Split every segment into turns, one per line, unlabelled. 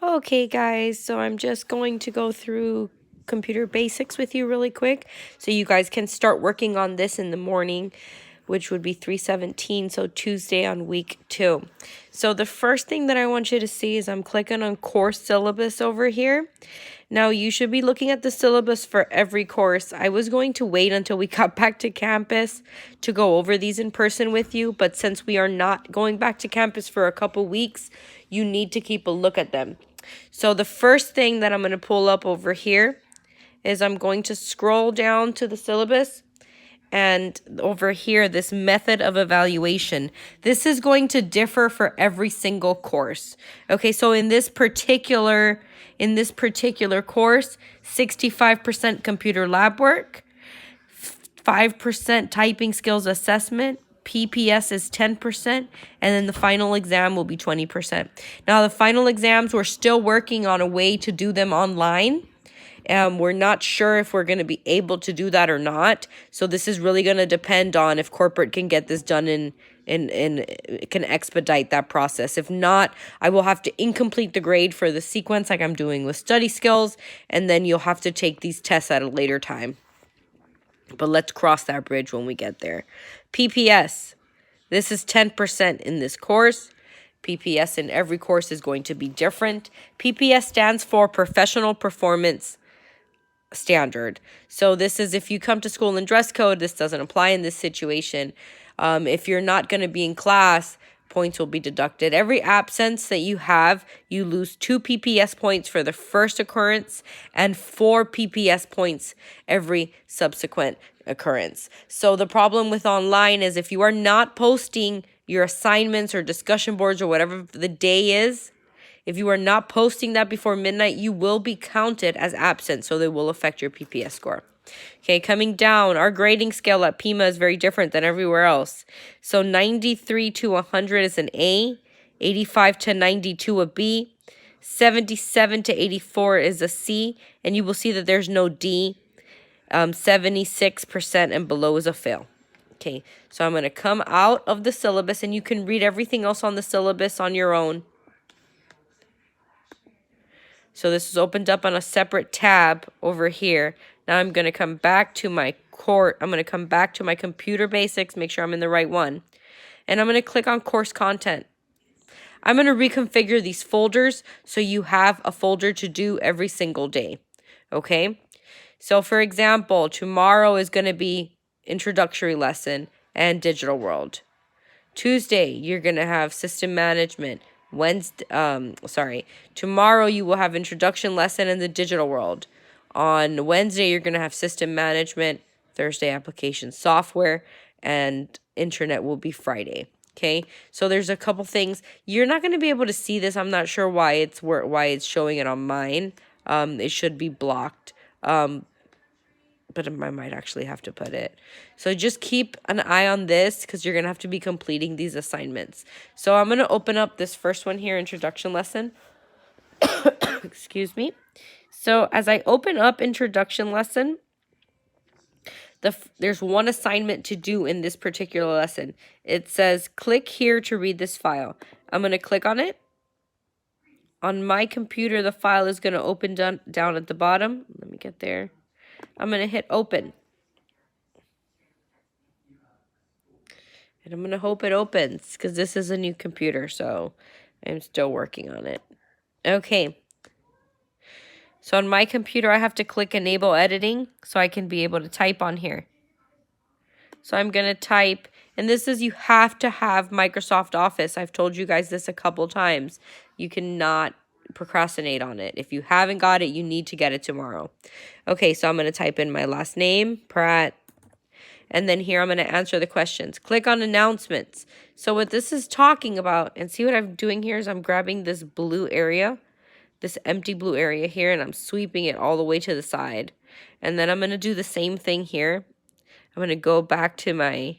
Okay, guys, so I'm just going to go through computer basics with you really quick so you guys can start working on this in the morning, which would be 3/17, so Tuesday on week 2. So the first thing that I want you to see is I'm clicking on course syllabus over here. Now you should be looking at the syllabus for every course. I was going to wait until we got back to campus to go over these in person with you, but since we are not going back to campus for a couple weeks, you need to keep a look at them. So the first thing that I'm going to pull up over here is I'm going to scroll down to the syllabus, and over here, this method of evaluation. This is going to differ for every single course. Okay, so in this particular course, 65% computer lab work, 5% typing skills assessment, PPS is 10%, and then the final exam will be 20%. Now, the final exams, we're still working on a way to do them online. We're not sure if we're going to be able to do that or not. So this is really going to depend on if corporate can get this done and can expedite that process. If not, I will have to incomplete the grade for the sequence like I'm doing with study skills, and then you'll have to take these tests at a later time. But let's cross that bridge when we get there. PPS. This is 10% in this course. PPS in every course is going to be different. PPS stands for Professional Performance Standard. So this is if you come to school in dress code, this doesn't apply in this situation. If you're not going to be in class, points will be deducted. Every absence that you have, you lose 2 PPS points for the first occurrence and 4 PPS points every subsequent occurrence. So the problem with online is if you are not posting your assignments or discussion boards or whatever the day is, if you are not posting that before midnight, you will be counted as absent, so they will affect your PPS score. Okay, coming down, our grading scale at PIMA is very different than everywhere else. So 93 to 100 is an A, 85 to 92 a B, 77 to 84 is a C, and you will see that there's no D. 76% and below is a fail. Okay, so I'm going to come out of the syllabus, and you can read everything else on the syllabus on your own. So this is opened up on a separate tab over here. Now I'm going to come back to my I'm going to come back to my computer basics, make sure I'm in the right one. And I'm going to click on course content. I'm going to reconfigure these folders so you have a folder to do every single day. Okay? So for example, tomorrow is going to be introductory lesson and digital world. Tuesday, you're going to have system management. Tomorrow you will have introduction lesson in the digital world. On Wednesday, you're going to have system management. Thursday, application software, and internet will be Friday. Okay, so there's a couple things. You're not going to be able to see this. I'm not sure why it's showing it on mine. It should be blocked. But I might actually have to put it. So just keep an eye on this because you're going to have to be completing these assignments. So I'm going to open up this first one here, introduction lesson. Excuse me. So as I open up introduction lesson, there's one assignment to do in this particular lesson. It says, click here to read this file. I'm going to click on it. On my computer, the file is going to open down at the bottom. Let me get there. I'm going to hit open. And I'm going to hope it opens because this is a new computer, so I'm still working on it. Okay. So on my computer, I have to click enable editing so I can be able to type on here. So I'm going to type, and this is you have to have Microsoft Office. I've told you guys this a couple times. You cannot procrastinate on it. If you haven't got it, you need to get it tomorrow. Okay, so I'm going to type in my last name, Pratt, and then here I'm going to answer the questions. Click on announcements. So what this is talking about, and see what I'm doing here is I'm grabbing this blue area, this empty blue area here, and I'm sweeping it all the way to the side. And then I'm going to do the same thing here. I'm going to go back to my,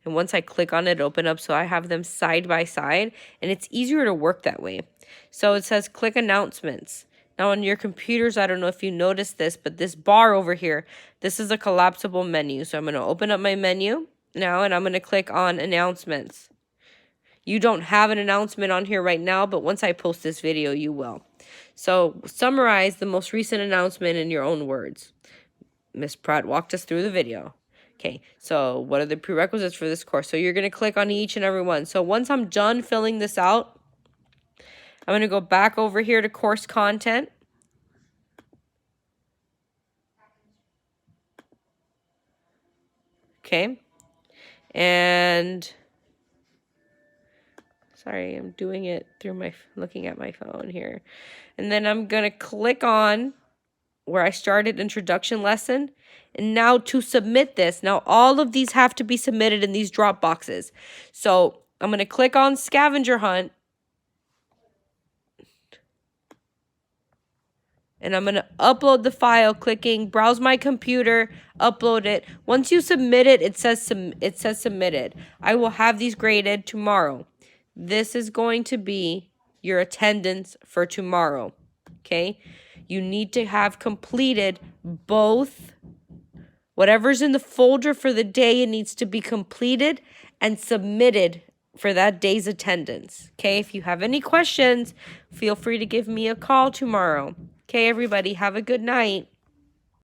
and once I click on it, open up so I have them side by side, and it's easier to work that way. So it says click announcements. Now on your computers, I don't know if you noticed this, but this bar over here, this is a collapsible menu. So I'm going to open up my menu now, and I'm going to click on announcements. You don't have an announcement on here right now, but once I post this video, you will. So summarize the most recent announcement in your own words. Miss Pratt walked us through the video. Okay, so what are the prerequisites for this course? So you're going to click on each and every one. So once I'm done filling this out, I'm going to go back over here to course content. Okay, and sorry, I'm doing it through looking at my phone here. And then I'm going to click on where I started introduction lesson. And now to submit this, now all of these have to be submitted in these drop boxes. So I'm going to click on scavenger hunt. And I'm going to upload the file, clicking browse my computer, upload it. Once you submit it, it says submitted. I will have these graded tomorrow. This is going to be your attendance for tomorrow. Okay? You need to have completed both. Whatever's in the folder for the day, it needs to be completed and submitted for that day's attendance. Okay, if you have any questions, feel free to give me a call tomorrow. Okay, everybody, have a good night.